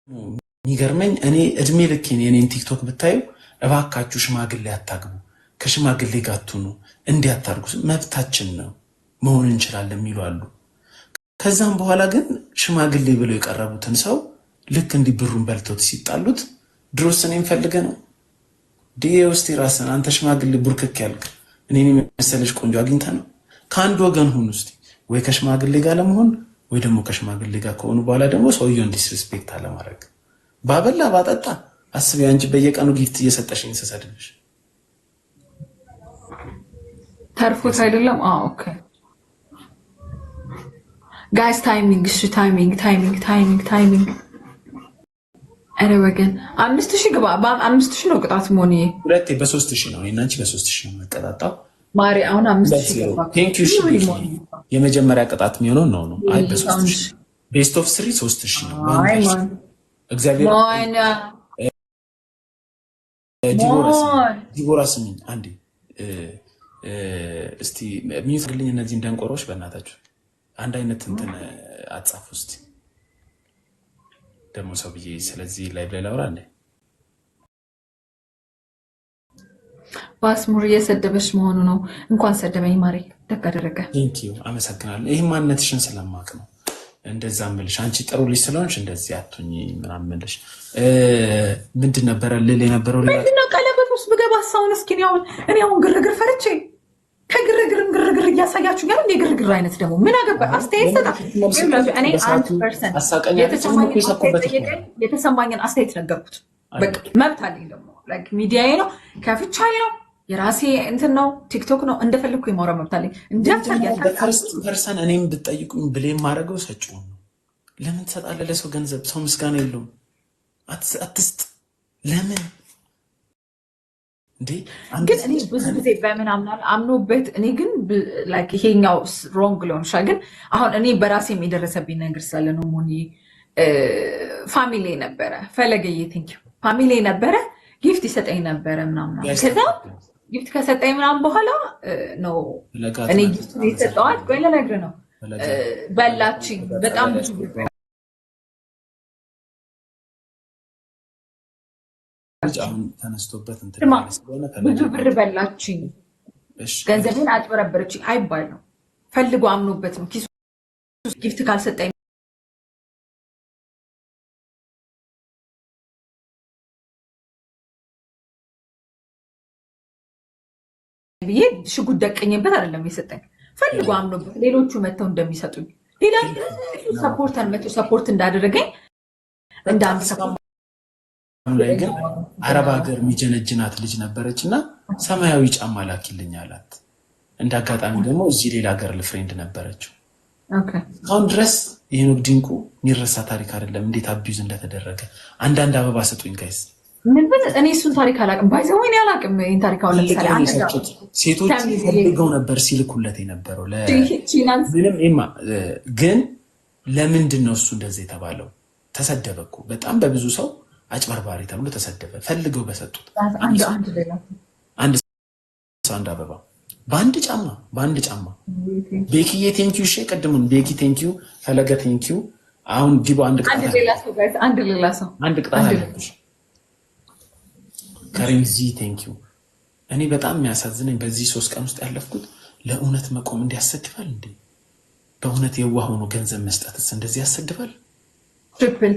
የሚገርመኝ እኔ እድሜ ልኬን የኔን ቲክቶክ ብታዩ እባካችሁ ሽማግሌ አታግቡ፣ ከሽማግሌ ጋር አትሁኑ፣ እንዲያታርጉ መብታችን ነው መሆን እንችላለን የሚሉ አሉ። ከዛም በኋላ ግን ሽማግሌ ብለው የቀረቡትን ሰው ልክ እንዲህ ብሩን በልተውት ሲጣሉት ድሮስ እኔን ፈልገ ነው ዲዬ ውስጥ ራስን አንተ ሽማግሌ ቡርክክ ያልክ እኔን የመሰለች ቆንጆ አግኝተ ነው። ከአንድ ወገን ሁን ውስጥ ወይ ከሽማግሌ ጋር ለመሆን ወይ ደግሞ ከሽማግሌ ጋር ከሆኑ በኋላ ደግሞ ሰውየውን ዲስሪስፔክት አለማድረግ። ባበላ ባጠጣ አስቢ አንቺ በየቀኑ ጊፍት እየሰጠሽኝ ስሰድብሽ ተርፎት አይደለም። ኦኬ ጋይስ ታይሚንግ፣ እሺ ታይሚንግ። አረ ወገን 5000 ግባ። በ5000 ነው ቅጣት መሆን። ሁለቴ በ3000 ነው እና አንቺ በ3000 ነው መቀጣጣው። ማሪ አሁን 5000 ገባ። ቴንክ ዩ። የመጀመሪያ ቅጣት የሚሆነው ነው። አይ በ3000 ቤስት ኦፍ 3 3000 ነው። እግዚአብሔር ዲቦራ ስሚኝ አንዴ እስቲ ሚዩት ግልኝ። እነዚህን ደንቆሮች በእናታችሁ አንድ አይነት እንትን አጻፉ እስቲ ደግሞ ሰው ብዬ ስለዚህ ላይ ብላይ ላውራ እንዴ ባስሙር እየሰደበሽ መሆኑ ነው። እንኳን ሰደበኝ ማሪ፣ ደግ አደረገ። ቴንክ ዩ አመሰግናለሁ። ይህ ማንነትሽን ስለማቅ ነው እንደዛ ምልሽ። አንቺ ጥሩ ልጅ ስለሆንሽ እንደዚህ አትሁኝ ምናምን ምልሽ። ምንድን ነበረ ልል የነበረው? ምንድነው ቀለበት ውስጥ ብገባ ሳውን እስኪ እኔ አሁን ግርግር ፈርቼ ከግርግርም ግርግር እያሳያችሁ ጋር የግርግር አይነት ደግሞ ምን አገባ አስተያየት ሰጣ። እኔ 1% የተሰማኝን አስተያየት ነገርኩት። በቃ መብት አለኝ ደግሞ ላይክ ሚዲያዬ ነው ከፍቻለሁ። የራሴ እንትን ነው ቲክቶክ ነው እንደፈለኩ የማውራት መብት አለኝ። በፈርስት ፐርሰን እኔም ብትጠይቁኝ ብሌም ማድረገው ሰጪው ነው። ለምን ትሰጣለህ ለሰው ገንዘብ? ሰው ምስጋና የለውም። አትስጥ። ለምን እንዴ? ግን እኔ ብዙ ጊዜ በምን አምኖበት እኔ ግን ላይክ ይሄኛው ሮንግ ሊሆን ይችላል። ግን አሁን እኔ በራሴ የደረሰብኝ ነገር ስላለ ነው። ሞኒ ፋሚሊ ነበረ ፈለገዬ ቴንኪው ፋሚሊ ነበረ ጊፍት ይሰጠኝ ነበረ ምናምን። ከዛ ጊፍት ከሰጠኝ ምናምን በኋላ ነው እኔ ጊፍት የሰጠዋት። ቆይ ልነግርህ ነው። በላችኝ በጣም ብዙ አሁን ተነስቶበት ብዙ ብር በላችኝ፣ ገንዘብን አጭበረበረችኝ አይባል ነው። ፈልጎ አምኖበት ነው። ኪሱ ጊፍት ካልሰጠኝ ብዬ ሽጉጥ ደቀኝበት አይደለም የሰጠኝ። ፈልጎ አምኖበት ሌሎቹ መጥተው እንደሚሰጡኝ ሌላ ሰፖርተር መጥቶ ሰፖርት እንዳደረገኝ እንዳንሰማ ላይ ግን አረብ ሀገር የሚጀነጅናት ልጅ ነበረች እና ሰማያዊ ጫማ ላኪልኝ አላት። እንደ አጋጣሚ ደግሞ እዚህ ሌላ ሀገር ፍሬንድ ነበረችው። አሁን ድረስ ይህን ድንቁ የሚረሳ ታሪክ አይደለም። እንዴት አቢዩዝ እንደተደረገ አንዳንድ አበባ ሰጡኝ ጋይስ። እኔ እሱን ታሪክ አላቅም። ባይዘ ወይኔ አላቅም። ይህን ታሪክ አሁን ለምሳሌ ሴቶች ፈልገው ነበር ሲልኩለት የነበረው ምንም ግን ለምንድን ነው እሱ እንደዚህ የተባለው? ተሰደበ እኮ በጣም በብዙ ሰው አጭበርባሪ ተብሎ ተሰደበ። ፈልገው በሰጡት አንድ አበባ በአንድ ጫማ ቤኪዬ ቴንኪዩ። እሺ ቅድሙን ቤኪ ቴንኪዩ፣ ፈለገ ቴንኪዩ። አሁን ዲቦ አንድ ቅጣት አለብሽ። ከሪምዚ ቴንኪዩ። እኔ በጣም የሚያሳዝነኝ በዚህ 3 ቀን ውስጥ ያለፍኩት ለእውነት መቆም እንዲያሰድባል እንዴ? በእውነት የዋህ ሆኖ ገንዘብ መስጠትስ እንደዚህ ያሰድባል? ትሪፕል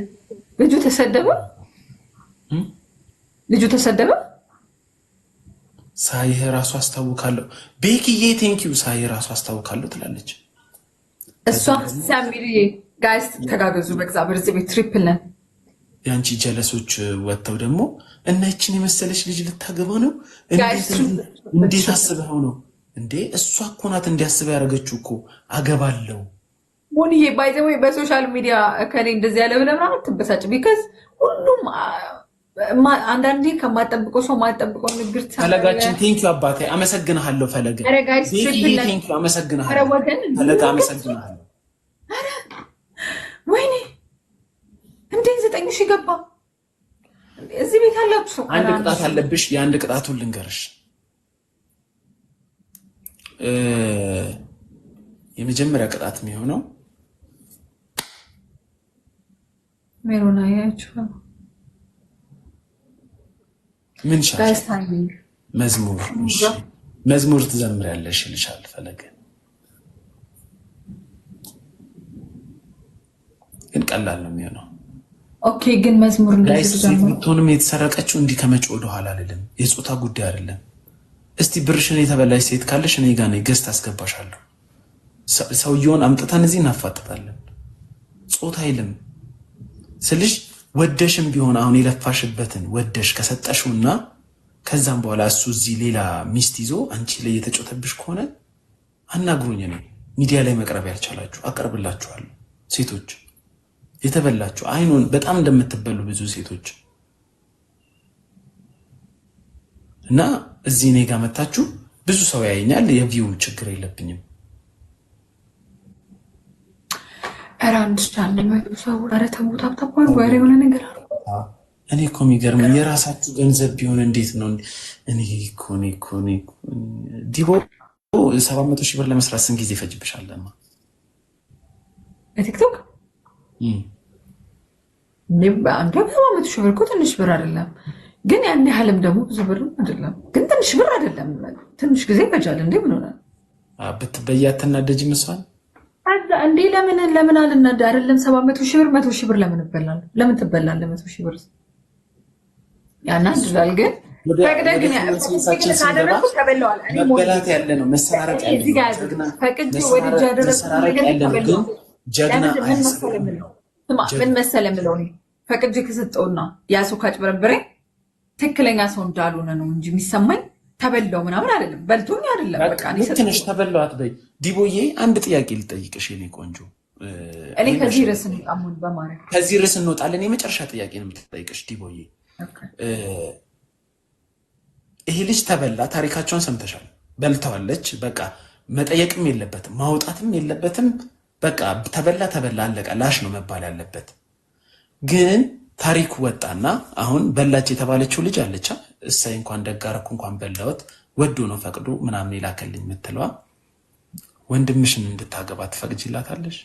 ልጁ ተሰደበ። ሳይህ ራሱ አስታውካለሁ። ቤኪዬ ቴንኪዩ። ሳይህ ራሱ አስታውካለሁ ትላለች እሷ። ሳሚሪ ጋይስ ተጋገዙ በእግዚአብሔር። እዚህ ቤት ትሪፕል ነን። የአንቺ ጀለሶች ወጥተው ደግሞ እናችን የመሰለች ልጅ ልታገባ ነው። እንዴት አስበው ነው እንዴ? እሷ እኮ ናት እንዲያስበው ያደረገችው እኮ አገባለው። ሞኒዬ ባይ ዘ ወይ በሶሻል ሚዲያ ከኔ እንደዚህ ያለ ብለህ ምናምን ትበሳጭ። ቢካዝ ሁሉም አንዳንዴ ከማጠብቀው ሰው ማጠብቀው ንግር ፈለጋችን ቴንኪዩ አባቴ አመሰግንሃለሁ። ፈለገ ቴንኪዩ አመሰግንሃለሁ። ፈለገ አመሰግንሃለሁ። ወይኔ እንዴ 9000 ገባ። እዚህ ቤት አላችሁ ሰው አንድ ቅጣት አለብሽ። የአንድ ቅጣቱን ልንገርሽ። የመጀመሪያ ቅጣት የሚሆነው ሜሮን አያችሁ ምን ሻሽ ጋይስ ታይሚንግ መዝሙር ትዘምሪያለሽ ይልሻል ፈለገ። ግን ቀላል ነው የሚሆነው። ኦኬ ግን መዝሙር እንደዚህ ብትሆንም የተሰረቀችው እንዲህ ከመጪ ወደ ኋላ አይደለም። የጾታ ጉዳይ አይደለም። እስቲ ብርሽን የተበላሽ ሴት ካለሽ እኔ ጋር ነኝ፣ ገዝት አስገባሻለሁ። ሰውየውን አምጥተን እዚህ እናፋጥጣለን። ጾታ አይልም ስልሽ ወደሽም ቢሆን አሁን የለፋሽበትን ወደሽ ከሰጠሽውና ከዛም በኋላ እሱ እዚህ ሌላ ሚስት ይዞ አንቺ ላይ የተጮተብሽ ከሆነ አናግሩኝ። እኔ ሚዲያ ላይ መቅረብ ያልቻላችሁ አቀርብላችኋለሁ። ሴቶች የተበላችሁ አይኑን በጣም እንደምትበሉ ብዙ ሴቶች እና እዚህ እኔ ጋር መታችሁ ብዙ ሰው ያየኛል። የቪው ችግር የለብኝም። ኧረ አንድ ቻለ ሰው ኧረ ተው ታብታባሩ ጋር የሆነ ነገር አለ። እኔ እኮ የሚገርመኝ የራሳችሁ ገንዘብ ቢሆን እንዴት ነው? እኔ እኮ ዲቦ 700 ሺህ ብር ለመስራት ስንት ጊዜ ይፈጅብሻል? በቲክቶክ አንተ 700 ሺህ ብር እኮ ትንሽ ብር አይደለም፣ ግን ያን ያህልም ደግሞ ብዙ ብር አይደለም፣ ግን ትንሽ ብር አይደለም። ትንሽ ጊዜ ይፈጃል። እንዴ ምን ሆነ? ብትበያ አትናደጂ መስዋል እንዴ ለምን አልናደ? አይደለም 700 ሺህ ብር 100 ሺህ ብር ለምን ይበላል? ለምን ትበላለህ? 100 ሺህ ብር ያናድዳል። ግን ፈቅደ ግን መበላት ያለ ነው፣ መሰራረቅ ያለ ነው። ፈቅድ ወድጄ ያደረኩት ጀግና ምን መሰለ የምለው ፈቅጄ ከሰጠውና ያ ሰው ካጭበረበረኝ ትክክለኛ ሰው እንዳልሆነ ነው እንጂ የሚሰማኝ ተበላው ምናምን አይደለም። በልቶኝ አይደለም። በቃ ትንሽ ተበላው አትበይ። ዲቦዬ አንድ ጥያቄ ልጠይቅሽ የኔ ቆንጆ። እኔ ከዚህ ርዕስ እንወጣለን፣ በማርያም ከዚህ ርዕስ እንወጣለን። የመጨረሻ ጥያቄ ነው የምትጠይቅሽ ዲቦዬ። ይሄ ልጅ ተበላ፣ ታሪካቸውን ሰምተሻል። በልተዋለች። በቃ መጠየቅም የለበትም ማውጣትም የለበትም። በቃ ተበላ አለቀ። ላሽ ነው መባል ያለበት። ግን ታሪኩ ወጣና አሁን በላች የተባለችው ልጅ አለቻ። እሳይ እንኳን ደጋረኩ እንኳን በላወት ወዶ ነው ፈቅዶ ምናምን ይላከልኝ የምትለዋ ወንድምሽን እንድታገባ ትፈቅጂላታለሽ?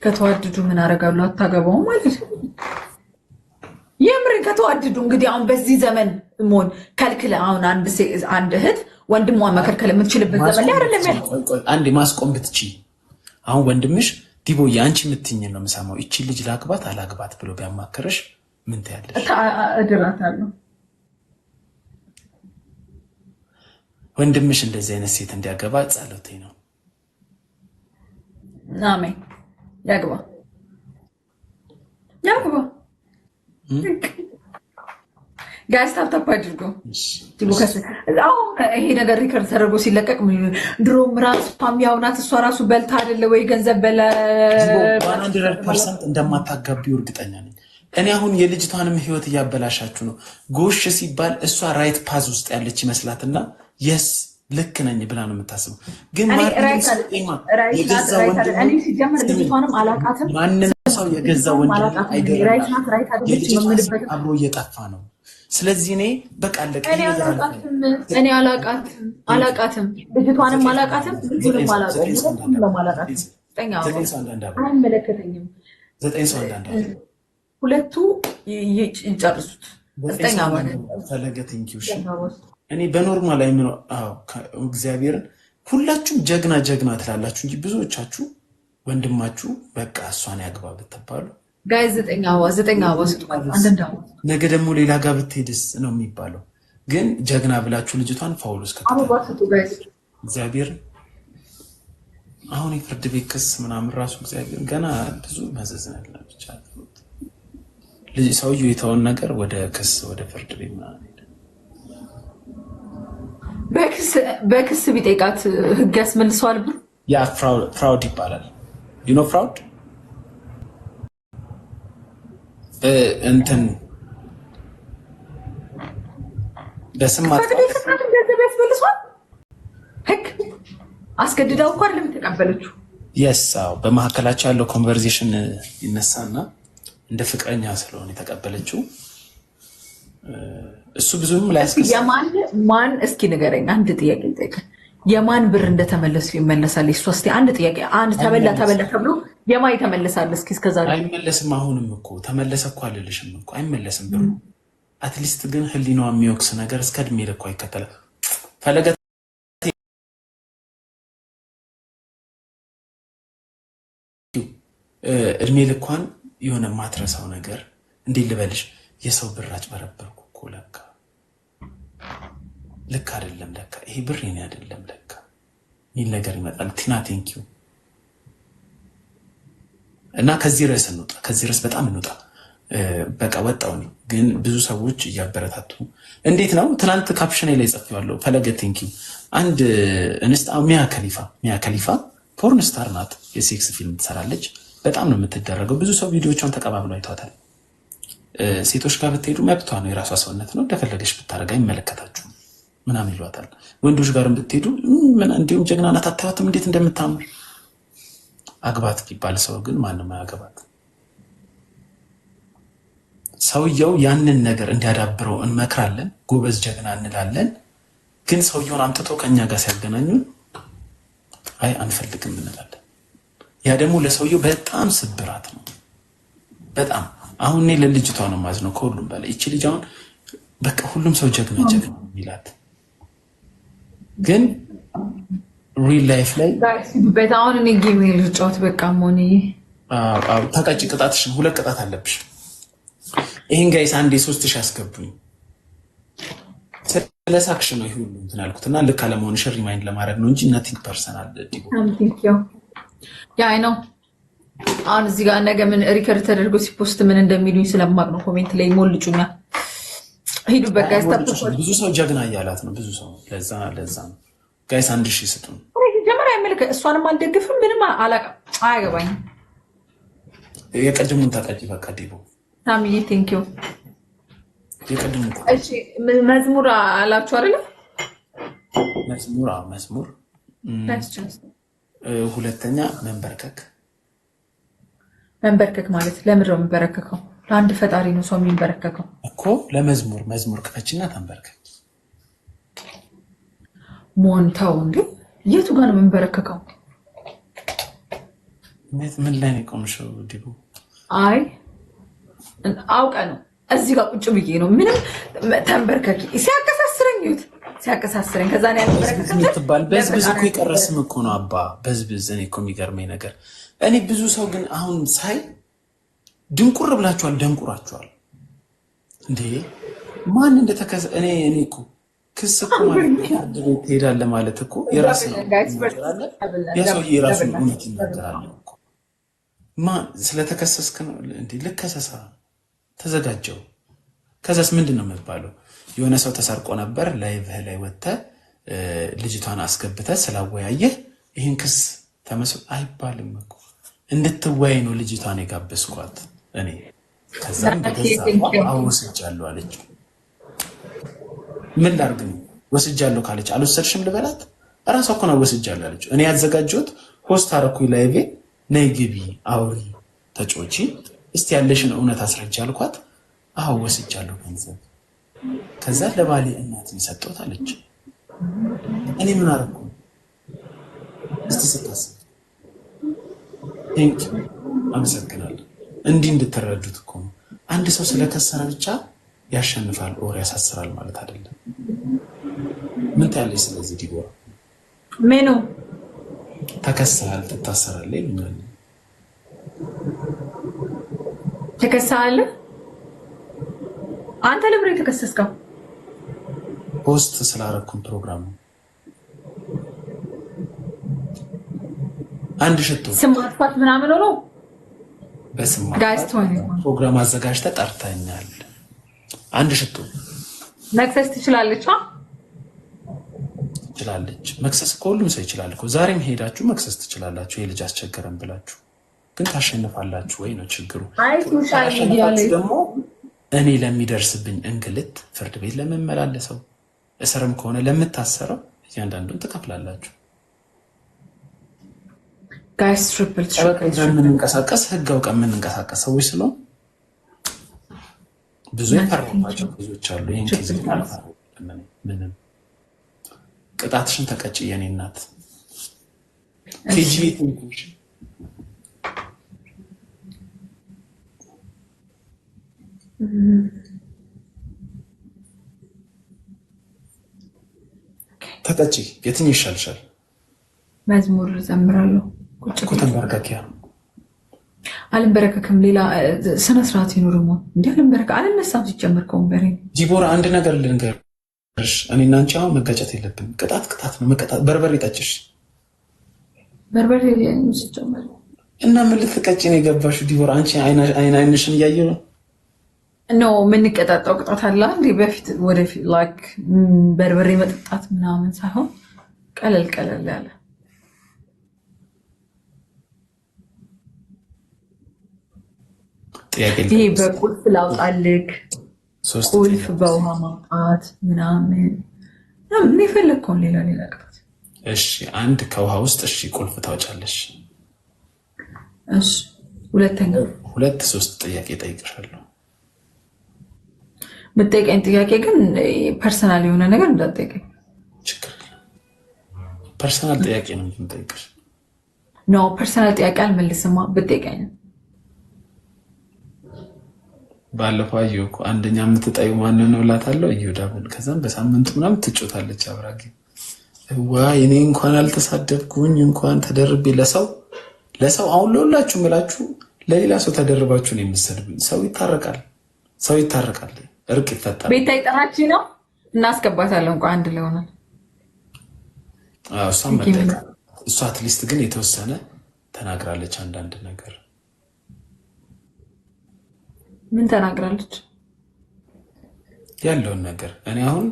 ከተዋደዱ ምን አደርጋለሁ? አታገባውም ማለት ነው። የምሬን ከተዋደዱ እንግዲህ አሁን በዚህ ዘመን ሞን ከልክለ አሁን አንድ እህት ወንድሟ መከልከል የምትችልበት ዘመን ላይ አይደለም ያለው። አንዴ ማስቆም ብትቺ አሁን ወንድምሽ ዲቦዬ አንቺ የምትይኝ ነው የምሰማው። እቺ ልጅ ላግባት አላግባት ብሎ ቢያማክርሽ ምን ትያለሽ? እድራታለሁ። ወንድምሽ እንደዚህ አይነት ሴት እንዲያገባ ጸሎቴ ነው። አሜን። ያግባ። ጋይስ ታፕታፕ አድርጎ ይሄ ነገር ሪከርድ ተደርጎ ሲለቀቅ ድሮም ራሱ ፓሚያውናት እሷ ራሱ በልታ አይደለ ወይ ገንዘብ በለ 100% እንደማታጋቢው እርግጠኛ ነኝ። እኔ አሁን የልጅቷንም ህይወት እያበላሻችሁ ነው። ጎሽ ሲባል እሷ ራይት ፓዝ ውስጥ ያለች ይመስላትና የስ ልክ ነኝ ብላ ነው የምታስበው። ግን ማንም ሰው የገዛ ወንድም አይገርም አብሮ እየጠፋ ነው። ስለዚህ እኔ በቃ አለቀ። እኔ አላቃትም ልጅቷንም አላቃትም ልጅቱንም አላቃትም። አይመለከተኝም። 9 ሰው አንዳንድ ሁለቱ ይጨርሱት። ፈለገ ቲንኪው እኔ በኖርማል ላይ ምን እግዚአብሔርን ሁላችሁም ጀግና ትላላችሁ እንጂ ብዙዎቻችሁ ወንድማችሁ በቃ እሷን ያግባ ብትባሉ ጋይ 9 አበባ ስጡ። ነገ ደግሞ ሌላ ጋር ብትሄድስ ነው የሚባለው። ግን ጀግና ብላችሁ ልጅቷን ፋውሉስ እግዚአብሔር አሁን የፍርድ ቤት ክስ ምናምን ራሱ እግዚአብሔር ገና ብዙ መዘዝ ነው ብቻ ልጅ ሰውዬው የተውን ነገር ወደ ክስ ወደ ፍርድ ቤት ምናምን በክስ ቢጠይቃት ህግ ያስመልሰዋል። ያ ፍራውድ ይባላል። ዩ ኖ ፍራውድ እንትን በስም ህግ አስገድዳው እኮ አይደለም የተቀበለችው። የስ በመካከላቸው ያለው ኮንቨርሴሽን ይነሳና እንደ ፍቅረኛ ስለሆነ የተቀበለችው እሱ ብዙም ላያስከስ ማን እስኪ ንገረኝ። አንድ ጥያቄ ልጠይቅህ። የማን ብር እንደተመለሱ ይመለሳል? እሱ እስቲ አንድ ጥያቄ አንድ ተበላ ተብሎ የማይ ተመለሳል እስኪ እስከዛሬ አይመለስም። አሁንም እኮ ተመለሰ እኮ አልልሽም እኮ አይመለስም ብሩ። አትሊስት ግን ህሊናዋ የሚወቅስ ነገር እስከ እድሜ ልኳ ይከተላል። ፈለገ እድሜ ልኳን የሆነ ማትረሳው ነገር እንዴት ልበልሽ፣ የሰው ብር አጭበረበርኩ እኮ ለካ ልክ አይደለም፣ ለካ ይሄ ብር የኔ አይደለም ለካ ሚል ነገር ይመጣል። ቲና ቴንኪዩ። እና ከዚህ ርዕስ እንውጣ፣ ከዚህ ርዕስ በጣም እንውጣ። በቃ ወጣው ነው ግን ብዙ ሰዎች እያበረታቱ እንዴት ነው? ትናንት ካፕሽን ላይ ጽፌዋለሁ። ፈለገ ቴንኪዩ። አንድ እንስት ሚያ ከሊፋ ፖርን ስታር ናት። የሴክስ ፊልም ትሰራለች። በጣም ነው የምትደረገው። ብዙ ሰው ቪዲዮቿን ተቀባብሎ አይቷታል። ሴቶች ጋር ብትሄዱ መብቷ ነው፣ የራሷ ሰውነት ነው፣ እንደፈለገች ብታደርግ አይመለከታችሁም ምናምን ይሏታል። ወንዶች ጋር ብትሄዱ እንዲሁም ጀግና ናት አታዩትም እንዴት እንደምታምር። አግባት ቢባል ሰው ግን ማንም አያገባት። ሰውየው ያንን ነገር እንዲያዳብረው እንመክራለን፣ ጎበዝ ጀግና እንላለን። ግን ሰውየውን አምጥቶ ከኛ ጋር ሲያገናኙን አይ አንፈልግም እንላለን። ያ ደግሞ ለሰውየው በጣም ስብራት ነው። በጣም አሁን እኔ ለልጅቷ ነው ማዝነው ከሁሉም በላይ። ይቺ ልጅ አሁን በቃ ሁሉም ሰው ጀግና የሚላት ግን ሪል ላይፍ ላይ በጣም እኔ ጌም ልጫወት በቃ ሞኒ ተቀጭ። ቅጣትሽን 2 ቅጣት አለብሽ። ይሄን ጋይስ አንዴ 3000 አስገቡኝ። ስለሳክሽ ነው ይሄ ሁሉ እንትን ያልኩትና ልክ አለመሆንሽ ሪማይንድ ለማድረግ ነው እንጂ ነቲንግ ፐርሰናል ዲቦ ያ አይ ነው። አሁን እዚህ ጋር ነገ ምን ሪከርድ ተደርጎ ሲፖስት ምን እንደሚሉኝ ስለማቅ ነው። ኮሜንት ላይ ሞልጩኛል። ሂዱበት ጋይስ። ብዙ ሰው ጀግና እያላት ነው ብዙ ሰው። ለዛ ነው ጋይስ 1000 ስጡን። ጀመራ ያመልከ እሷንም አልደግፍም ምንም አላውቅም፣ አያገባኝም። የቀድሙን ተቀጭ በቃ ዲቦ ታሚዬ ቴንክ ዩ። የቀድሙን እሺ መዝሙር አላችሁ አይደል? መዝሙር ሁለተኛ መንበርከክ ማለት ለምንድን ነው የሚንበረከከው? ለአንድ ፈጣሪ ነው ሰው የሚንበረከከው እኮ። መዝሙር ክፈችና ተንበርከክ። ሞንታው እንዴ የቱ ጋር ነው የሚንበረከከው? ምን ላይ ነው የቆምሽው ዲቦ? አይ አውቀ ነው እዚህ ጋር ቁጭ ብዬ ነው ምንም ተንበርከኪ ሲያቀሳስረኝ ይሁት ሲያቀሳስረኝ ከዛ ነው ያንበረከከ ምትባል በዝብዝ እኮ የቀረስም እኮ ነው አባ በዝብዝ። እኔ እኮ የሚገርመኝ ነገር እኔ ብዙ ሰው ግን አሁን ሳይ ድንቁር ብላችኋል፣ ደንቁራችኋል እንዴ ማን እንደተከሰ እኔ እኮ ክስ እኮ ማለት ትሄዳለህ ማለት እኮ የራስ ነው የሰው የራሱ እውነት ይናገራል እኮ ማን ስለተከሰስክ ነው እንዴ? ልከሰሳ ተዘጋጀው። ከዛስ ምንድን ነው የሚባለው? የሆነ ሰው ተሰርቆ ነበር ላይቭህ ላይ ወጥተህ ልጅቷን አስገብተህ ስላወያየህ ይህን ክስ ተመስሎ አይባልም እኮ። እንድትወያይ ነው ልጅቷን የጋበዝኳት እኔ። ከዛም በገዛ አወስጃለሁ አለች። ምን ላድርግ ነው ወስጃለሁ ካለች አልወሰድሽም ልበላት? እራሷ እኮ ነው ወስጃለሁ አለች። እኔ ያዘጋጀሁት ሆስት አደረኩኝ ላይቬ። ነይ ግቢ አውሪ ተጮቺ እስቲ ያለሽን እውነት አስረጃ አልኳት። አዎ ወስጃለሁ ገንዘብ። ከዛ ለባሌ እናት ሰጠሁት አለች። እኔ ምን አደረኩ? እስቲ ስታስብ ቴንክ አመሰግናለሁ። እንዲህ እንድትረዱት እኮ ነው። አንድ ሰው ስለከሰረ ብቻ ያሸንፋል ኦር ያሳስራል ማለት አይደለም። ምን ታያለሽ? ስለዚህ ዲቦራ ምኑ ተከሰሃል ትታሰራለህ ይሉኛል። ተከሰሃል? አንተ ለምን የተከሰስከው? ፖስት ስላረኩን ፕሮግራም አንድ ሽቶ ስም ማጥፋት ምናምን ሆኖ በስም ፕሮግራም አዘጋጅተህ ጠርተኛል። አንድ ሽቶ መክሰስ ትችላለች። ትችላለች መክሰስ ከሁሉም ሰው ይችላል እኮ። ዛሬም ሄዳችሁ መክሰስ ትችላላችሁ። የልጅ አስቸገረን ብላችሁ ግን ታሸንፋላችሁ ወይ ነው ችግሩ። ደግሞ እኔ ለሚደርስብኝ እንግልት ፍርድ ቤት ለምመላለሰው እስርም ከሆነ ለምታሰረው እያንዳንዱን ትከፍላላችሁ። ጋይስ ትሪፕል የምንንቀሳቀስ ህግ አውቀን የምንንቀሳቀስ ሰዎች ስለሆን ብዙ የፈረባቸው ብዙዎች አሉ። ይህን ጊዜ ምንም ቅጣትሽን ተቀጭ የኔ እናት። ኬጂ ተጠጪ። የትኛው ይሻልሻል? መዝሙር ዘምራለሁ። እኮ ተንበርከኪያ። አልንበረከክም። ሌላ ስነ ስርዓት ይኖርሞ እንዲ አልንበረከ አልነሳም። ሲጨምር ከወንበሬ ዲቦራ አንድ ነገር ልንገርሽ፣ እኔና አንቺ አሁን መጋጨት የለብንም። ቅጣት ነው መቀጣት። በርበሬ ጠጭሽ። በርበሬ ሲጨምር እና ምን ልትቀጭ ነው የገባሽው ዲቦራ? አንቺ አይንሽን እያየ ነው ነው የምንቀጣጣው። ቅጣት አለ እንዴ? በፊት ወደፊት ላይክ በርበሬ መጠጣት ምናምን ሳይሆን ቀለል ያለ ይሄ በቁልፍ ላውጣልክ፣ ቁልፍ በውሃ ማውጣት ምናምን ምን የፈለግከውን ሌላ ቅጣት። እሺ አንድ ከውሃ ውስጥ እሺ ቁልፍ ታወጫለሽ። እሺ ሁለተኛ 2-3 ጥያቄ ጠይቅሻለሁ። የምትጠይቀኝ ጥያቄ ግን ፐርሰናል የሆነ ነገር እንዳትጠይቀኝ። ችግር ፐርሰናል ጥያቄ ነው የምጠይቅሽ። ኖ ፐርሰናል ጥያቄ አልመልስማ ብትጠይቀኝ። ባለፈው አየሁ እኮ አንደኛ የምትጠይው ማንን ነው እላታለሁ፣ እዮዳብን። ከዛም በሳምንቱ ምናምን ትጮታለች አብራጊ። ዋይ እኔ እንኳን አልተሳደብኩኝ እንኳን ተደርቤ ለሰው አሁን ለሁላችሁ ምላችሁ ለሌላ ሰው ተደርባችሁ ነው የምትሰድቡኝ። ሰው ይታረቃል፣ እርቅ ይፈጠራል። ቤታ ይጠራች ነው እናስገባታለን። እንኳን አንድ ላይ ሆናል። እሷ አትሊስት ግን የተወሰነ ተናግራለች አንዳንድ ነገር። ምን ተናግራለች? ያለውን ነገር እኔ አሁን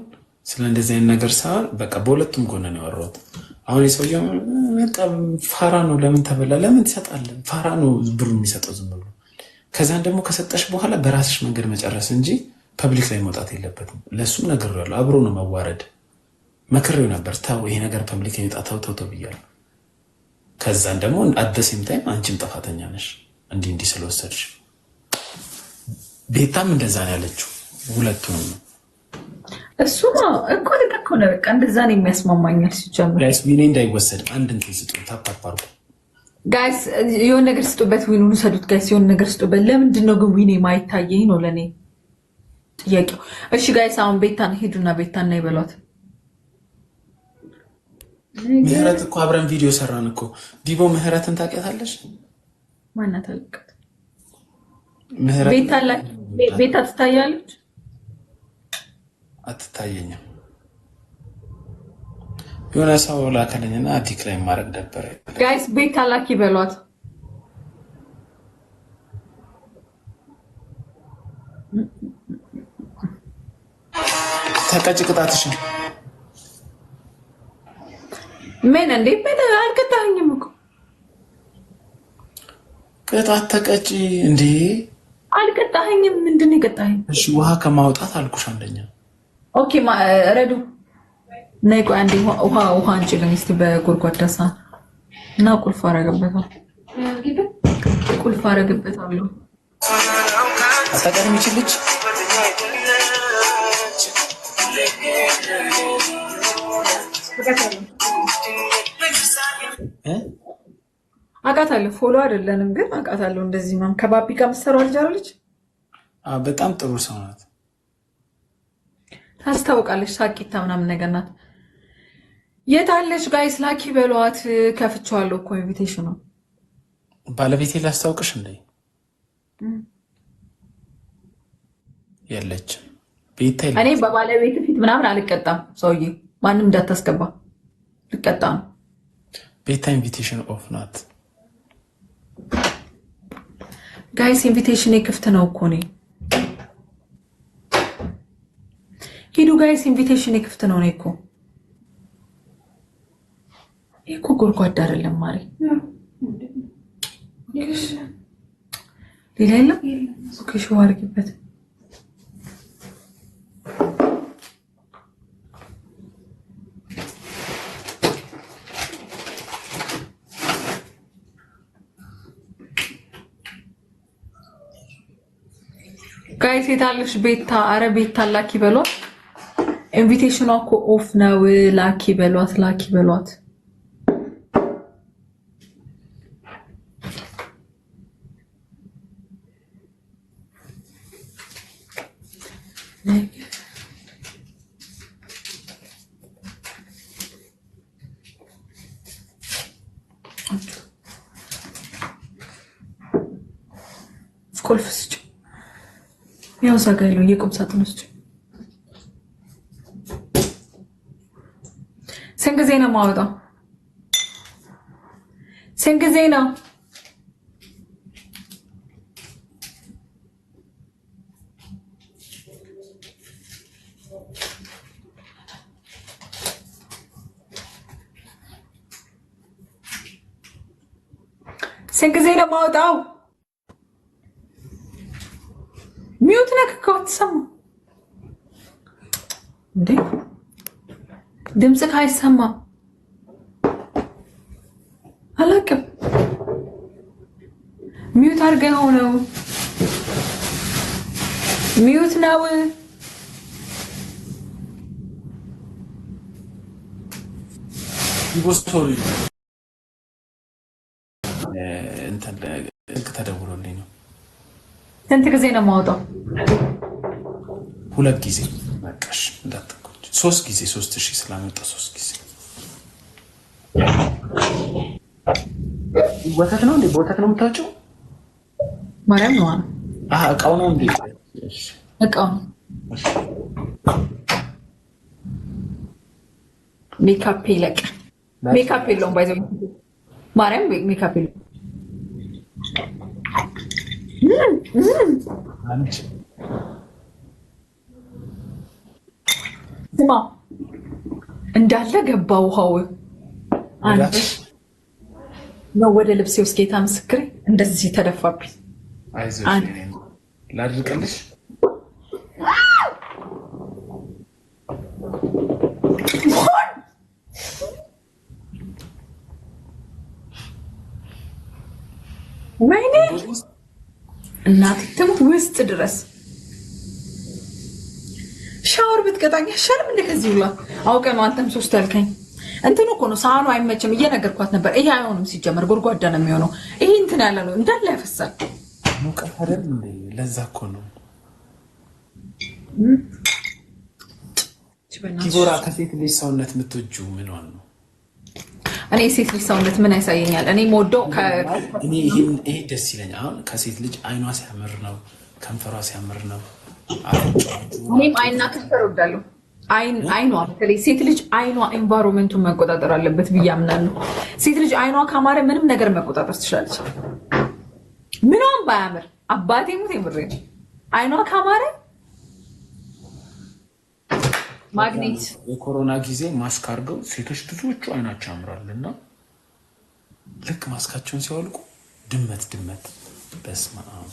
ስለ እንደዚህ አይነት ነገር ሳይሆን በቃ በሁለቱም ጎን ነው ያወራሁት። አሁን የሰውየው በጣም ፋራ ነው። ለምን ተበላ? ለምን ትሰጣለህ? ፋራ ነው ብሩ የሚሰጠው ዝም ብሎ። ከዛን ደግሞ ከሰጠሽ በኋላ በራስሽ መንገድ መጨረስ እንጂ ፐብሊክ ላይ መውጣት የለበትም። ለእሱም ነግሬዋለሁ። አብሮ ነው መዋረድ። መክሬው ነበር። ተው ይሄ ነገር ፐብሊክ የሚወጣ ተው ብያለሁ። ከዛን ደግሞ አደሴም ታይም አንቺም ጥፋተኛ ነሽ እንዲህ ስለወሰድሽ። ቤታም እንደዛ ነው ያለችው። ሁለቱንም ነው እሱማ እኮ ልክ ነው። በቃ እንደዛ ነው የሚያስማማኛል። ሲጀምር ጋይስ ዊኔ እንዳይወሰድ አንድ እንትን ስጡ። ታፓርኩ ጋይስ የሆነ ነገር ስጡበት። ዊኑን ሰዱት ጋይስ። የሆነ ነገር ስጡበት። ለምንድን ነው ግን ዊኔ ማይታየኝ ነው ለእኔ ጥያቄው። እሺ ጋይስ አሁን ቤታን ሄዱና ቤታና ይበሏት። ምህረት እኮ አብረን ቪዲዮ ሰራን እኮ። ዲቦ ምህረትን ታውቂያታለሽ? ማናት አልቀት ቤታ ትታያለች? አትታየኝም። የሆነ ሰው ላከልኝና ዲክላይን ማድረግ ነበረ። ጋይስ ቤታ ላኪ በሏት። ተቀጭ ቅጣትሽን። ምን እንዴ? አልቀጣኝም እኮ ቅጣት ተቀጭ እንዴ? አልቀጣኸኝም። ምንድን ነው የቀጣኸኝ? እሺ ውሃ ከማውጣት አልኩሽ አንደኛ። ኦኬ ረዱ ነይ ቆይ አንዴ ውሃ አንቺልኝ እስኪ በጎድጓዳ ሳህን እና ቁልፍ አረግበታለሁ። አታውቃትም ይቺ ልጅ? አውቃታለሁ። ፎሎ አይደለንም ግን አውቃታለሁ። እንደዚህ ማም ከባቢ ጋር የምትሰራው ልጅ አለች። በጣም ጥሩ ሰው ናት። ታስታውቃለች። ሳቂታ ምናምን ነገር ናት። የታለች ጋይስ? ላኪ በሏት። ከፍቼዋለሁ እኮ ኢንቪቴሽኑ። ባለቤቴ ላስታውቅሽ እንደ የለች ቤታ። እኔ በባለቤት ፊት ምናምን አልቀጣም። ሰውዬ ማንም እንዳታስገባ ልቀጣ ነው። ቤታ ኢንቪቴሽን ኦፍ ናት ጋይስ። ኢንቪቴሽን ክፍት ነው እኮ እኔ ሂዱ ጋይስ። ኢንቪቴሽን ክፍት ነው። እኔ እኮ ጎድጓዳ አይደለም ማሪ። ሌላ የለም። ኦኬ ሾው አድርጊበት። ጋይስ የታለሽ ቤታ? አረ ቤታ ላኪ በሏት። ኢንቪቴሽኗ እኮ ኦፍ ነው። ላኪ በሏት። ቁልፍ ስጭ። ያው እዛ ጋር ያለው የቁም ሳጥን ውስጥ ስንት ጊዜ ነው የማወጣው? ስንት ጊዜ ነው? ስንት ጊዜ ነው የማወጣው? ሚዩት ነክ እኮ አትሰማም እንዴ? ድምፅህ አይሰማም። አላውቅም። ሚዩት አድርገኸው ነው። ሚዩት ነው። ስቶሪ ስልክ ተደውሎልኝ ነው። ስንት ጊዜ ነው የማወጣው? 2 ጊዜ በቃሽ። እንዳትቆጭ 3 ጊዜ 3000 ስላመጣ 3 ጊዜ። ወተት ነው እንዴ? በወተት ነው የምታወጪው? ማርያም ነው። እቃው ነው እንዴ? እቃው ነው። ሜካፕ ይለቅ። ሜካፕ የለውም። ባይዘው ማርያም ሜካፕ የለውም። ስማ እንዳለ ገባ ውሃው አንድ ነው ወደ ልብሴ ውስጥ። ጌታ ምስክሬ እንደዚህ ተደፋብኝ። አይዞሽ ላድርቅልሽ። ወይኔ እናቴ ትሙት ውስጥ ድረስ ሻወር ብትቀጣኝ አይሻልም? እንደ ከዚህ ብላ አውቀ ነው አንተም 3 ያልከኝ። እንትን እኮ ነው ሳህኑ አይመችም። እየነገርኳት ነበር። ይሄ አይሆንም፣ ሲጀመር ጎድጓዳ ነው የሚሆነው። ይሄ እንትን ያለ ነው እንዳለ ያፈሳል። ሙቀት አይደል እንዴ? ለዛ እኮ ነው። ዲቦራ ከሴት ልጅ ሰውነት የምትወጂው ምንዋን ነው? እኔ ሴት ልጅ ሰውነት ምን ያሳየኛል? እኔ የምወደው ይሄ ደስ ይለኛል። አሁን ከሴት ልጅ አይኗ ሲያምር ነው፣ ከንፈሯ ሲያምር ነው። እኔም አይንና ከንፈር እወዳለሁ። አይኗ በተለይ ሴት ልጅ አይኗ ኤንቫይሮንመንቱን መቆጣጠር አለበት ብዬ አምናለሁ። ሴት ልጅ አይኗ ካማረ ምንም ነገር መቆጣጠር ትችላለች። ምንም ባያምር አባቴ ሙት የምሬ አይኗ ካማረ ማግኔት። የኮሮና ጊዜ ማስክ አድርገው ሴቶች ብዙዎቹ አይናቸው ያምራል እና ልክ ማስካቸውን ሲያወልቁ ድመት በስመ አብ